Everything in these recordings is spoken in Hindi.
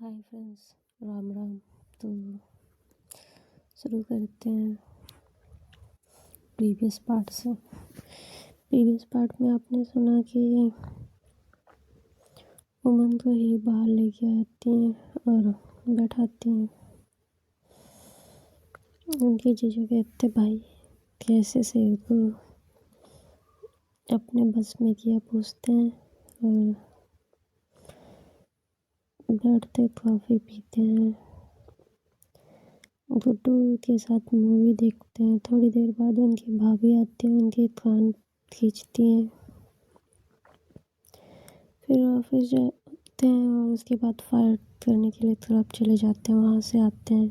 Hi friends, Ram Ram. तो शुरू करते हैं प्रीवियस पार्ट से। प्रीवियस पार्ट में आपने सुना कि उमन को ही बाहर लेके आती हैं और बैठाती हैं। उनके जीजू कहते भाई कैसे शेर को अपने बस में किया, पूछते हैं और बैठते कॉफ़ी पीते हैं, गुड्डू के साथ मूवी देखते हैं। थोड़ी देर बाद उनकी भाभी आती है, उनके कान खींचती हैं। फिर ऑफिस जाते हैं और उसके बाद फायर करने के लिए क्लब चले जाते हैं। वहाँ से आते हैं,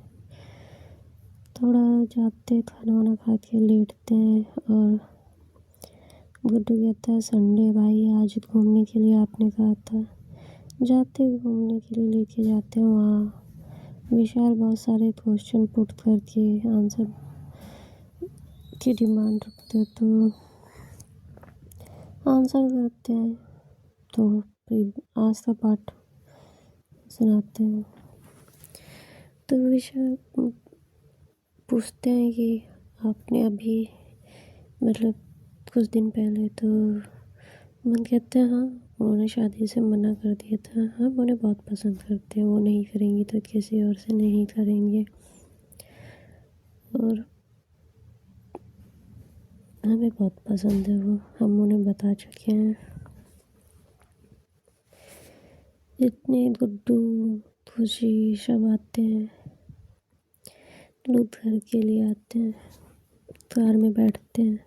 थोड़ा जाते खाना वाना खा के लेटते हैं और गुड्डू कहता है संडे भाई आज घूमने के लिए आपने कहा था। जाते घूमने के लिए लेके जाते हैं। वहाँ विशाल बहुत सारे क्वेश्चन पुट करके आंसर की डिमांड रखते हैं, तो आंसर करते हैं। तो आज का पार्ट सुनाते हैं। तो विशाल पूछते हैं कि आपने अभी मतलब कुछ दिन पहले, तो मन कहते हैं हाँ उन्होंने शादी से मना कर दिया था। हम उन्हें बहुत पसंद करते हैं, वो नहीं करेंगी तो किसी और से नहीं करेंगे और हमें बहुत पसंद है वो, हम उन्हें बता चुके हैं। इतने गुड्डू खुशी सब आते हैं, लोग घर के लिए आते हैं, कार में बैठते हैं।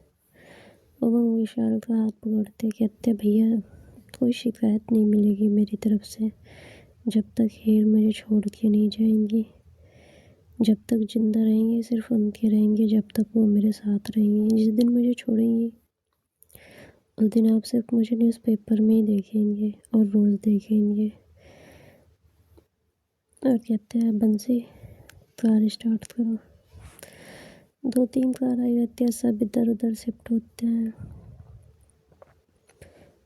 उमंग विशाल का हाथ पकड़ते कहते भैया कोई शिकायत नहीं मिलेगी मेरी तरफ से जब तक हीर मुझे छोड़ के नहीं जाएंगी। जब तक जिंदा रहेंगे सिर्फ उनके रहेंगे, जब तक वो मेरे साथ रहेंगी। जिस दिन मुझे छोड़ेंगी उस दिन आप सिर्फ मुझे न्यूज़पेपर में ही देखेंगे और रोज़ देखेंगे। और कहते हैं बंसी कार स्टार्ट करो। 2-3 कार आई रहती है, सब इधर उधर शिफ्ट होते हैं।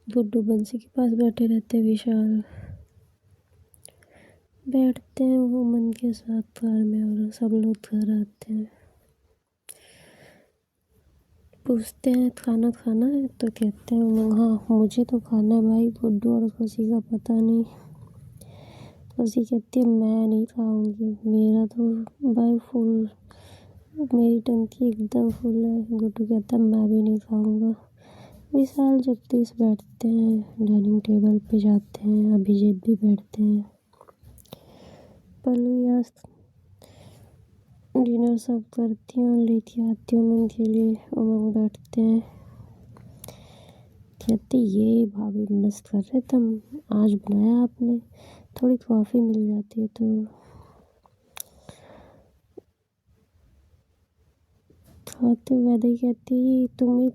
गुड्डू बंसी के पास बैठे रहते हैं, विशाल बैठते हैं वो मन के साथ कार में और सब लोग घर आते हैं। पूछते हैं खाना खाना है, तो कहते हैं हाँ मुझे तो खाना है भाई, गुड्डू और खुशी का पता नहीं। खुशी कहती है मैं नहीं खाऊंगी, मेरा तो भाई फुल, मेरी टंकी एकदम फुल है। गुड्डू कहता है मैं भी नहीं खाऊंगा। विशाल जगदीश बैठते हैं, डाइनिंग टेबल पे जाते हैं, अभिजीत भी बैठते हैं। पल्लू या डिनर सब करती हूँ, लेके आती हूँ उमंग के लिए। उमंग बैठते हैं, कहते ये भाभी मस्त कर रहे तुम, आज बनाया आपने, थोड़ी कॉफ़ी मिल जाती है तो खाते वैदे ही कहती तुम्हें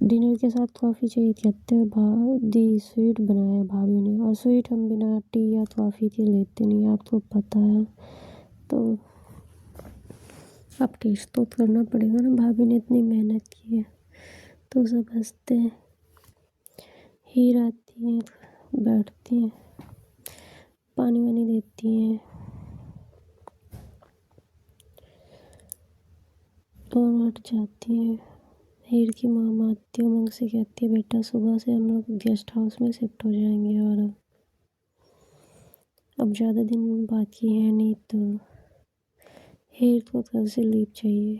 डिनर के साथ कॉफ़ी चाहिए। कहते हैं दी स्वीट बनाया भाभी ने, और स्वीट हम बिना टी या कॉफ़ी के लेते नहीं, आपको पता है। तो अब टेस्ट तो करना पड़ेगा ना, भाभी ने इतनी मेहनत की है। तो सब हंसते हैं। हीर आती हैं, बैठती हैं, पानी वानी देती हैं और हट जाती हैं। हीर की मामा आती है, उमंग से कहती है बेटा सुबह से हम लोग गेस्ट हाउस में शिफ्ट हो जाएंगे और अब ज़्यादा दिन बाकी है नहीं, तो हीर को कल से लीव चाहिए।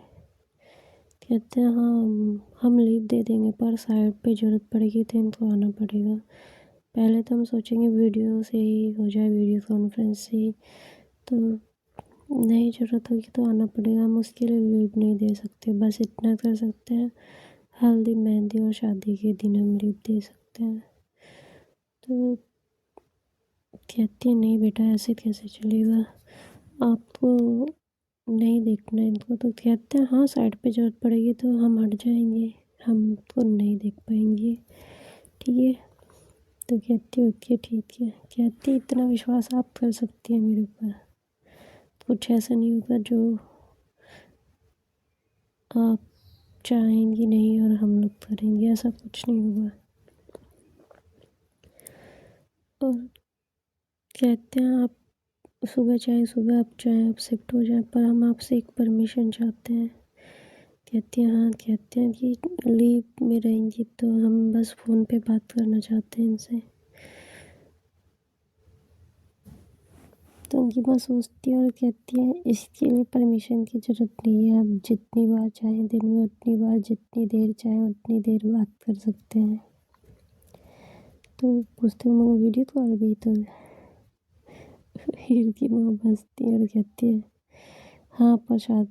कहते हैं हाँ हम लीव दे देंगे, पर साइड पे ज़रूरत पड़ेगी तो इनको आना पड़ेगा। पहले तो हम सोचेंगे वीडियो से ही हो जाए, वीडियो कॉन्फ्रेंस से ही, तो नहीं ज़रूरत होगी तो आना पड़ेगा। हम उसके लिए लीव नहीं दे सकते, बस इतना कर सकते हैं हल्दी मेहंदी और शादी के दिन हम लीव दे सकते हैं। तो कहती है नहीं बेटा ऐसे कैसे चलेगा, आपको नहीं देखना इनको। तो कहते हैं हाँ साइड पे ज़रूरत पड़ेगी तो हम हट जाएंगे, हम तो नहीं देख पाएंगे, ठीक है। तो कहती ओके ठीक है। कहती इतना विश्वास आप कर सकती है मेरे ऊपर, कुछ ऐसा नहीं होगा जो आप चाहेंगी नहीं और हम लोग करेंगे, ऐसा कुछ नहीं होगा। और कहते हैं आप सुबह आप चाहें आप शिफ्ट हो जाएं, पर हम आपसे एक परमिशन चाहते हैं। कहती हैं हाँ, कहते हैं कि लीव में रहेंगी तो हम बस फ़ोन पे बात करना चाहते हैं इनसे। तो उनकी माँ सोचती है और कहती है इसके लिए परमिशन की ज़रूरत नहीं है, आप जितनी बार चाहें दिन में उतनी बार, जितनी देर चाहें उतनी देर बात कर सकते हैं। तो पूछते हैं वीडियो कॉल भी, तो हीर की माँ हंसती है और कहती है हाँ, पर शायद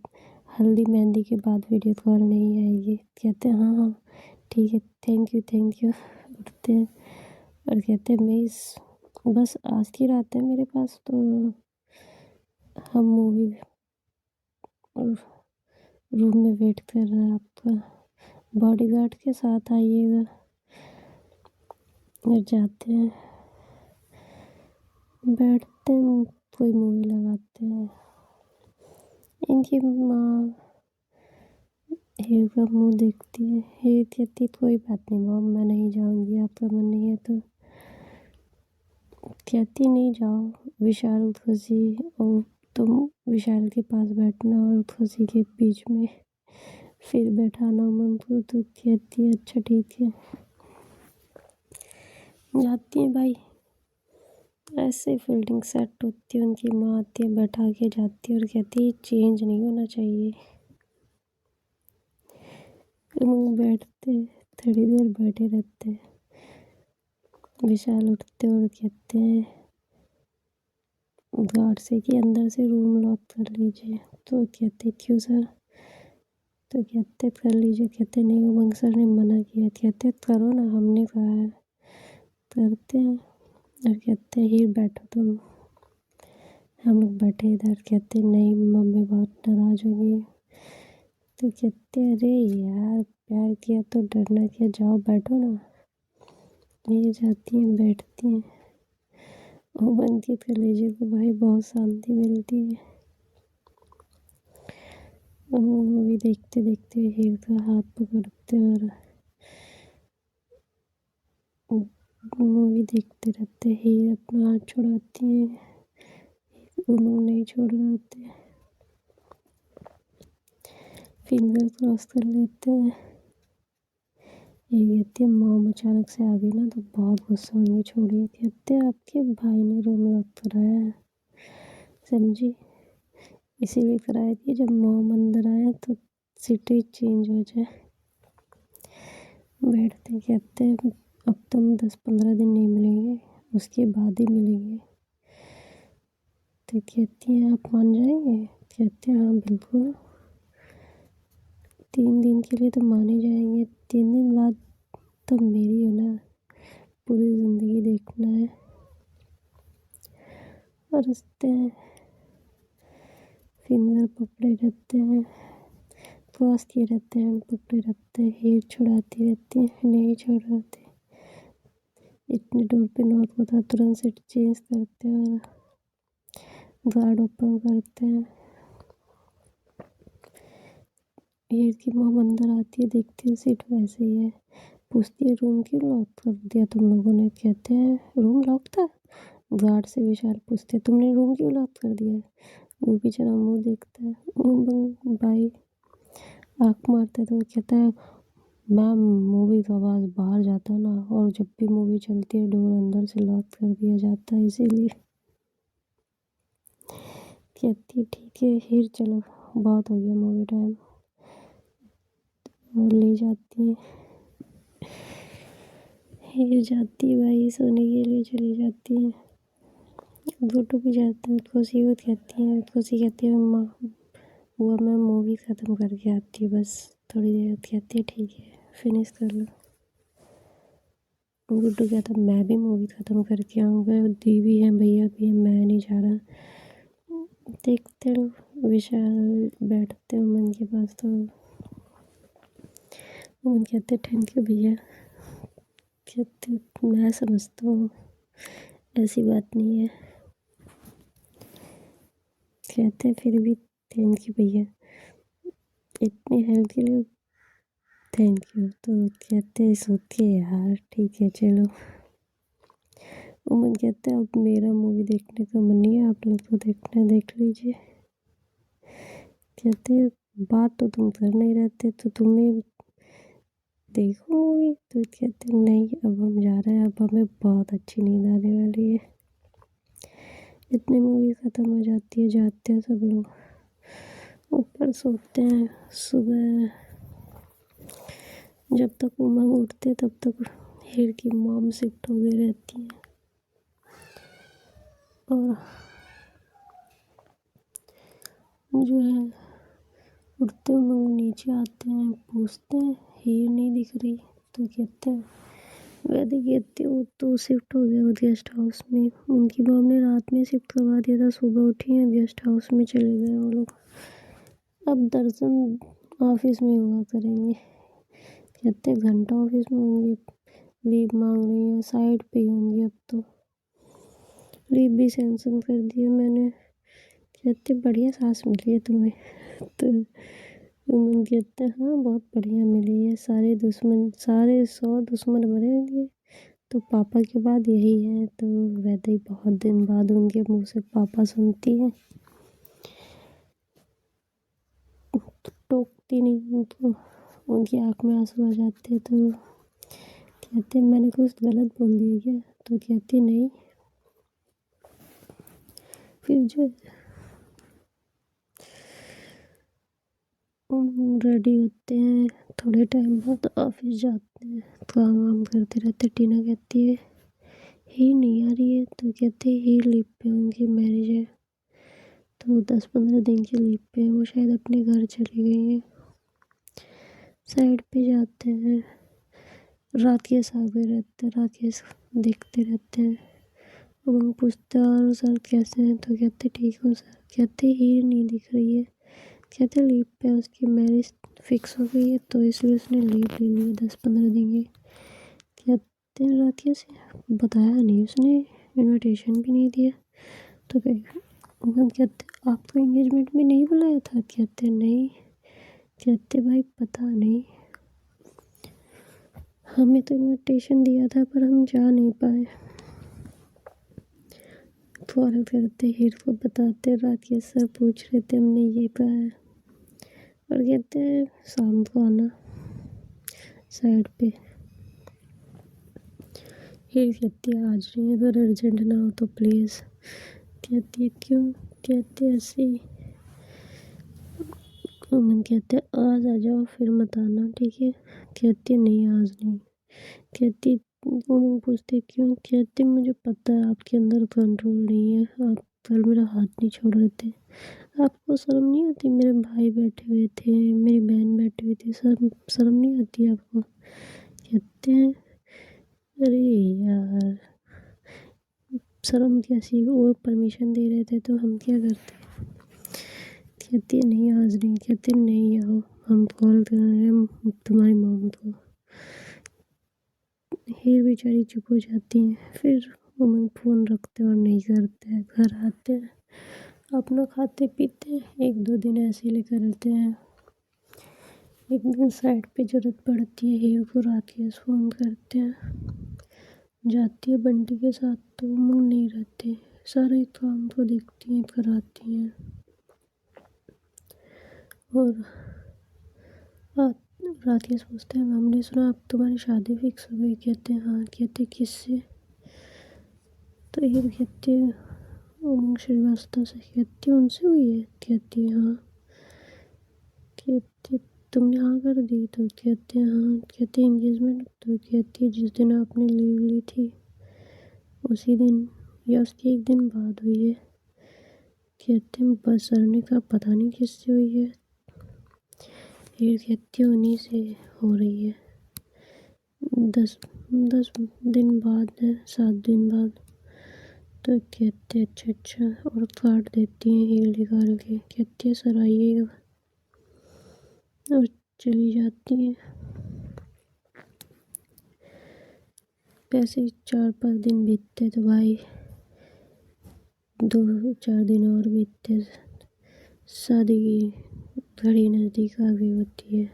हल्दी मेहंदी के बाद वीडियो कॉल नहीं आएगी। कहते हैं हाँ हाँ ठीक है, थैंक यू। उठते हैं और कहते हैं मिस, बस आज की रात है मेरे पास, तो हम मूवी रूम में वेट कर रहे हैं आपका, बॉडीगार्ड के साथ आइएगा। और जाते हैं, बैठते हैं, कोई मूवी लगाते हैं। इनकी माँ हीर का मुंह देखती है। हीर कहती कोई बात नहीं मॉम, मैं नहीं जाऊंगी, आपका मन नहीं है तो। कहती नहीं जाओ, विशाल खुशी, और तुम विशाल के पास बैठना और खुशी के बीच में फिर बैठाना मम को। तो कहती है अच्छा ठीक है। जाती है भाई, ऐसे फील्डिंग सेट होती है। उनकी माँ आती है, बैठा के जाती है और कहती है चेंज नहीं होना चाहिए। हम बैठते, थोड़ी देर बैठे रहते हैं। विशाल उठते और कहते हैं गार्ड से कि अंदर से रूम लॉक कर लीजिए। तो कहते क्यों सर? तो कहते कर लीजिए। कहते नहीं, उमंग सर ने मना किया। कहते करो ना, हमने कहा है। करते हैं और कहते हीर बैठो तुम। हम लोग बैठे इधर। कहते नहीं, मम्मी बहुत नाराज होगी। तो कहते अरे यार, प्यार किया तो डरना क्या, जाओ बैठो ना। ये जाती हैं, बैठती हैं। उमंग के कलेजे को भाई बहुत शांति मिलती है। मूवी देखते देखते हीर का हाथ पकड़ते और मूवी देखते रहते। हीर अपना हाथ छुड़ाती है, उमंग नहीं छोड़ रहे होते। फिंगर क्रॉस कर लेते हैं। ये कहती है मॉम अचानक से आ गई ना तो बहुत गुस्सा होंगी, छोड़िए। कहते हैं आपके भाई ने रूम लॉक कराया है, समझी, इसीलिए कराया थी जब मॉम अंदर आए तो सिटी चेंज हो जाए। बैठते कहते हैं अब तुम 10-15 दिन नहीं मिलेंगे, उसके बाद ही मिलेंगे। तो कहती हैं आप मान जाएंगे? कहते हैं हाँ बिल्कुल, 3 दिन के लिए तो माने जाएंगे, 3 दिन बाद तो मेरी हो ना, पूरी ज़िंदगी देखना है। और हंसते हैं, फिंगर पकड़े रहते हैं, क्रॉस किए रहते हैं, पकड़े रहते हैं। हीर छुड़ाती रहती है, नहीं छुड़ाती। इतनी दूर पे नॉक होता है, तुरंत से चेंज करते हैं और गार्ड ओपन करते हैं। हीर की मॉम अंदर आती है, देखती है सीट वैसे ही है। पूछती है रूम क्यों लॉक कर दिया तुम लोगों ने? कहते हैं रूम लॉक था। गार्ड से विशाल पूछते तुमने रूम क्यों लॉक कर दिया? वो बेचारा मुंह देखता है। भाई आँख मारता है तो वो कहता है मैम, मूवी का आवाज़ बाहर जाता है ना, और जब भी मूवी चलती है डोर अंदर से लॉक कर दिया जाता है, इसीलिए। कहती है ठीक है हीर, चलो बहुत हो गया मूवी टाइम। और ले जाती है। हीर जाती है भाई, सोने के लिए चली जाती है। फोटो भी जाते हैं। खुशी को कहती है, खुशी कहती है माँ वो मैं मूवी ख़त्म करके आती हूँ, बस थोड़ी देर। कहती है ठीक है, फिनिश कर लो। गुड्डू कहता मैं भी मूवी ख़त्म करके आऊँगा, दीदी है भैया भी है, मैं नहीं जा रहा। देखते लोग। विशाल बैठते हैं उमन के पास, तो उमन कहते थैंक यू भैया। कहते मैं समझता हूँ ऐसी बात नहीं है। कहते फिर भी थैंक यू भैया, इतनी हेल्प के लिए थैंक यू। तो कहते सोते यार ठीक है चलो। उमन कहते हैं अब मेरा मूवी देखने का मन नहीं है, आप लोग तो देखना है देख लीजिए। कहते हैं बात तो तुम कर नहीं रहते तो तुम्हें देखो मूवी, तो कहते हैं नहीं अब हम जा रहे हैं, अब हमें बहुत अच्छी नींद आने वाली है। इतनी मूवी ख़त्म हो जाती है, जाते हैं सब लोग ऊपर सोते हैं। सुबह जब तक उमंग उठते तब तक हीर की मॉम शिफ्ट हो गई रहती है। और जो है उठते उमंग नीचे आते हैं, पूछते हैं हीर नहीं दिख रही, तो कहते हैं वैसे कहते वो तो शिफ्ट हो गया गेस्ट हाउस में, उनकी मॉम ने रात में शिफ्ट करवा दिया था, सुबह उठी हैं गेस्ट हाउस में चले गए वो लोग। अब दर्शन ऑफिस में हुआ करेंगे, कहते घंटा ऑफिस में होंगे, लीव मांग रही है, साइड पे ही होंगी अब तो, लीव भी सैंक्शन कर दिया मैंने। कहते बढ़िया सास मिली है तुम्हें, तो उमन कहते हैं हाँ बहुत बढ़िया मिली है, सारे 100 दुश्मन बने होंगे तो पापा के बाद यही है। तो वैसे ही बहुत दिन बाद उनके मुंह से पापा सुनती है, तो टोकती नहीं उनको, उनकी आँख में आंसू आ जाते हैं। तो कहते मैंने कुछ गलत बोल दिया क्या, तो कहती नहीं। फिर जो रेडी होते हैं, थोड़े टाइम बाद ऑफिस जाते हैं, काम वाम करते रहते। टीना कहती है ही नहीं आ रही है, तो कहते ही लीव पे होंगी, मैरिज है तो 10-15 दिन की लीव पे है, वो शायद अपने घर चली गई हैं। साइड पे जाते हैं, राकेश आगे रहते हैं, राकेश देखते रहते हैं। वो पूछते और सर कैसे हैं, तो कहते ठीक हूँ सर। कहते हीर नहीं दिख रही है, कहते लीव पे उसकी मैरिज फिक्स हो गई है तो इसलिए उसने लीव ले ली है 10-15 दिन की। कहते राकेश बताया नहीं उसने, इनविटेशन भी नहीं दिया, तो कहते आपको एंगेजमेंट में नहीं बुलाया था, कहते नहीं। कहते भाई पता नहीं, हमें तो इनविटेशन दिया था पर हम जा नहीं पाए। फौरन करते हीर को बताते, राकेश सर पूछ रहे थे हमने ये कहा है, और कहते हैं शाम को आना साइड पे। हीर कहती है आज नहीं, अगर अर्जेंट ना हो तो प्लीज़। कहती है क्यों, कहते ऐसे ही। अमन कहते आज आ जाओ फिर मत आना ठीक है। कहती नहीं आज नहीं। कहती अमन पूछते क्यों, कहती मुझे पता है आपके अंदर कंट्रोल नहीं है, आप कल मेरा हाथ नहीं छोड़ रहे थे, आपको शर्म नहीं आती, मेरे भाई बैठे हुए थे, मेरी बहन बैठी हुई थी, शर्म नहीं आती आपको। कहते हैं अरे यार शर्म कैसी, वो परमिशन दे रहे थे तो हम क्या करते। कहती है नहीं आज नहीं। कहते नहीं आओ, हम कॉल कर रहे हैं तुम्हारी मॉम को। हीर बेचारी चुप हो जाती हैं, फिर उमंग फ़ोन रखते और नहीं करते हैं, घर आते हैं अपना खाते पीते हैं, 1-2 दिन ऐसे ही लेकर रहते हैं। एक दिन साइड पे ज़रूरत पड़ती है, हीर को राकेश फ़ोन करते हैं, जाती है बंटी के साथ, तो उमंग नहीं रहते, सारे काम को देखती हैं कराती हैं। और राकेश पूछते हैं हमने सुना अब तुम्हारी शादी फिक्स हो गई। कहते हैं हाँ। कहते किससे, तो ये कहती है उमंग श्रीवास्तव से। कहती है उनसे हुई है। कहती है हाँ। कहती तुमने हाँ कर दी, तो कहते हैं हाँ। कहते एंगेजमेंट, तो कहती है जिस दिन आपने लीव ली थी उसी दिन या उसके एक दिन बाद हुई है। कहते हैं बस सरने का पता नहीं किससे हुई है। फिर कहती है उन्हीं से हो रही है, 10 दिन बाद है, 7 दिन बाद। तो कहते अच्छा, और काट देती हैं हील निकाल के। कहती है सर आइएगा, और चली जाती है। ऐसे 4-5 दिन बीतते तो भाई 2-4 दिन और बीतते, शादी की घड़ी नज़दीक आ गई होती है,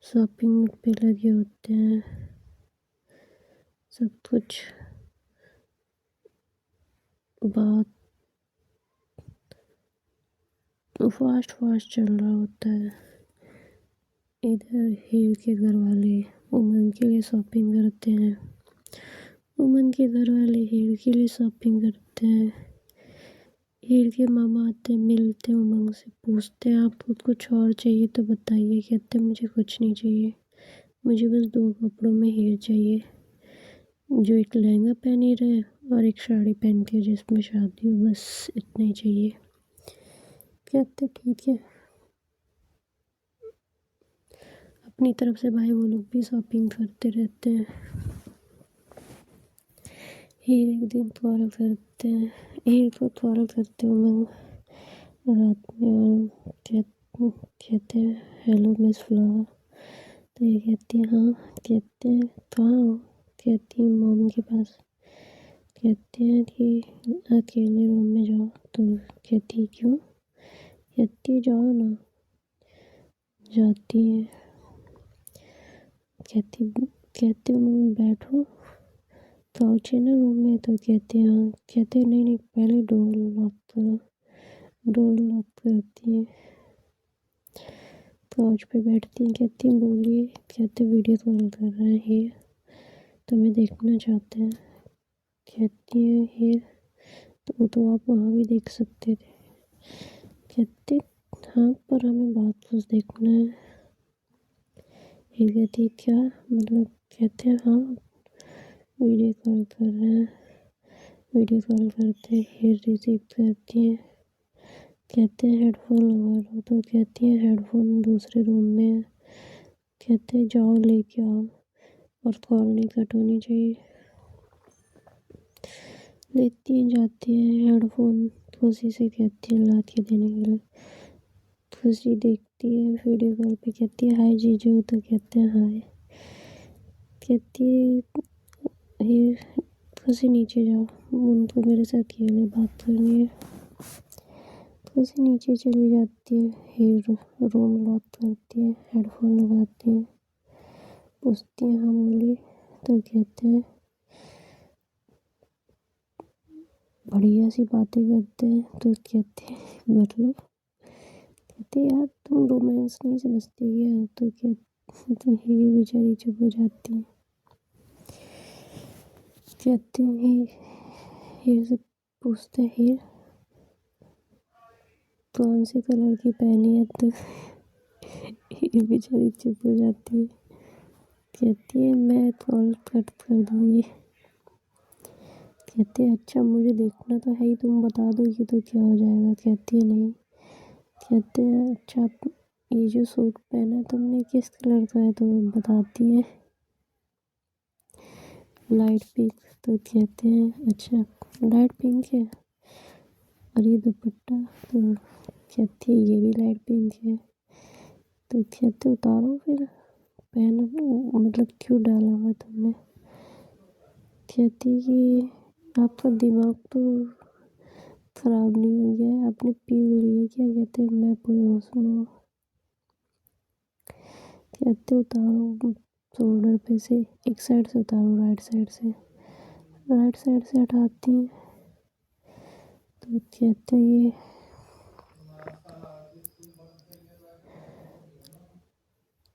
शॉपिंग पे लगे होते हैं, सब कुछ बहुत फास्ट फास्ट चल रहा होता है। इधर हीर के घर वाले उमन के लिए शॉपिंग करते हैं, उमन के घर वाले हीर के लिए शॉपिंग करते हैं। हीर के मामा आते हैं, मिलते हैं उमंग से, पूछते हैं आपको कुछ और चाहिए तो बताइए। कहते हैं मुझे कुछ नहीं चाहिए, मुझे बस 2 कपड़ों में हीर चाहिए, जो एक लहंगा पहन ही रहे और एक साड़ी पहन के जिसमें शादी हो, बस इतना ही चाहिए। कहते ठीक है। अपनी तरफ से भाई वो लोग भी शॉपिंग करते रहते हैं। हीर एक दिन कॉल करते हैं, हीर को कॉल करते हैं उमंग रात में और कहते हैं हेलो मिस फ्लावर। तो ये कहती है हाँ। कहते हैं कहाँ हो? कहती है मॉम के पास। कहते हैं कि अकेले रूम में जाओ। तो कहती है क्यों? कहती है जाओ ना। जाती है। कहते मम्मी बैठो, काउच है ना रूम में। तो कहते हैं हाँ। कहते नहीं नहीं पहले डोर लॉक करो। डोर लॉक करती है, काउच पे बैठती हैं। कहती हैं बोलिए। कहते वीडियो कॉल कर रहे हैं हीर, तुम्हें देखना चाहते हैं। कहती है हीर तो आप वहाँ भी देख सकते थे। कहते हाँ पर हमें बहुत कुछ देखना है। हीर कहती है क्या मतलब? कहते हैं हाँ वीडियो कॉल कर रहे हैं। वीडियो कॉल करते हीर रिसीव करती है। कहते हैं हेडफोन लगा लो। तो कहती है हेडफोन दूसरे रूम में है। कहते हैं जाओ लेके आओ और कॉल नहीं कट होनी चाहिए। लेती हैं, जाती है हेडफोन खुशी से कहती है ला के देने के लिए। खुशी देखती है वीडियो कॉल पे, कहती है हाय जीजू। तो कहते हैं हाय। कहती है हीर खुशी नीचे जाओ, उनको मेरे साथ अकेले बात करनी है। खुशी नीचे चली जाती है। हीर रूम लॉक करती है, हेडफोन लगाती है, पूछती है हाँ बोली। तो कहते हैं बढ़िया सी बातें करते हैं। तो कहते हैं मतलब? कहते यार तुम रोमांस नहीं समझती हो क्या? तो कहते हीर बेचारी चुप हो जाती है। कहते हैं हीर से पूछते हैं हीर कौन से कलर की पहनी है? तो हीर बेचारी चुप हो जाती है। कहती है मैं कॉल कट कर दूंगी। कहते हैं अच्छा मुझे देखना तो है ही, तुम बता दोगी तो क्या हो जाएगा? कहती है नहीं। कहते हैं अच्छा ये जो सूट पहना है तुमने किस कलर का है? तो बताती है लाइट पिंक। तो कहते हैं अच्छा लाइट पिंक है और ये दुपट्टा? तो कहती है ये भी लाइट पिंक है। तो कहते उतारो फिर, पहन मतलब क्यों डाला हुआ तुमने? कहती कि आपका दिमाग तो खराब नहीं हो गया है, आपने पी ली है क्या? कहते हैं मैं पूरे होश में हूँ। कहते उतारो शोल्डर पे से, एक साइड से उतारो, राइट साइड से। राइट साइड से हटाती हैं। तो कहते हैं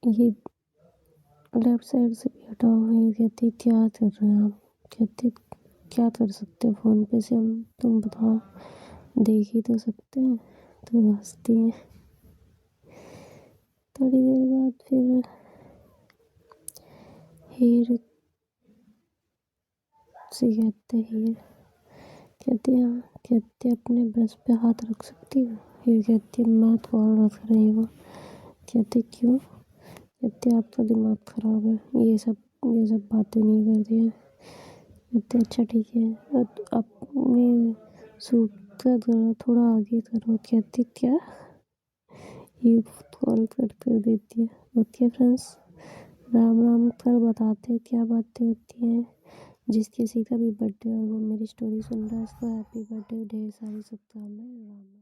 ये लेफ्ट साइड से भी हटाओ है। कहती क्या कर रहे हैं आप? कहते क्या कर सकते हैं फ़ोन पे से हम, तुम बताओ, देख ही तो सकते हैं। तो हंसती हैं। थोड़ी देर बाद फिर हीर से कहते हीर कहती हाँ। कहते अपने ब्रश पे हाथ रख सकती हो? हीर कहती मैं तो और रख रही हूँ। कहते क्यों? कहते आपका दिमाग खराब है, ये सब बातें नहीं करती है। कहते अच्छा ठीक है अपने सूट का गला थोड़ा आगे करो। कहते क्या? ये कॉल कट कर देती है। ओके फ्रेंड्स, राम राम कर बताते हैं क्या बातें होती हैं। जिस किसी का भी बर्थडे और वो मेरी स्टोरी सुन रहा है उसको हैप्पी बर्थडे, ढेर सारी शुभकामनाएं। राम राम।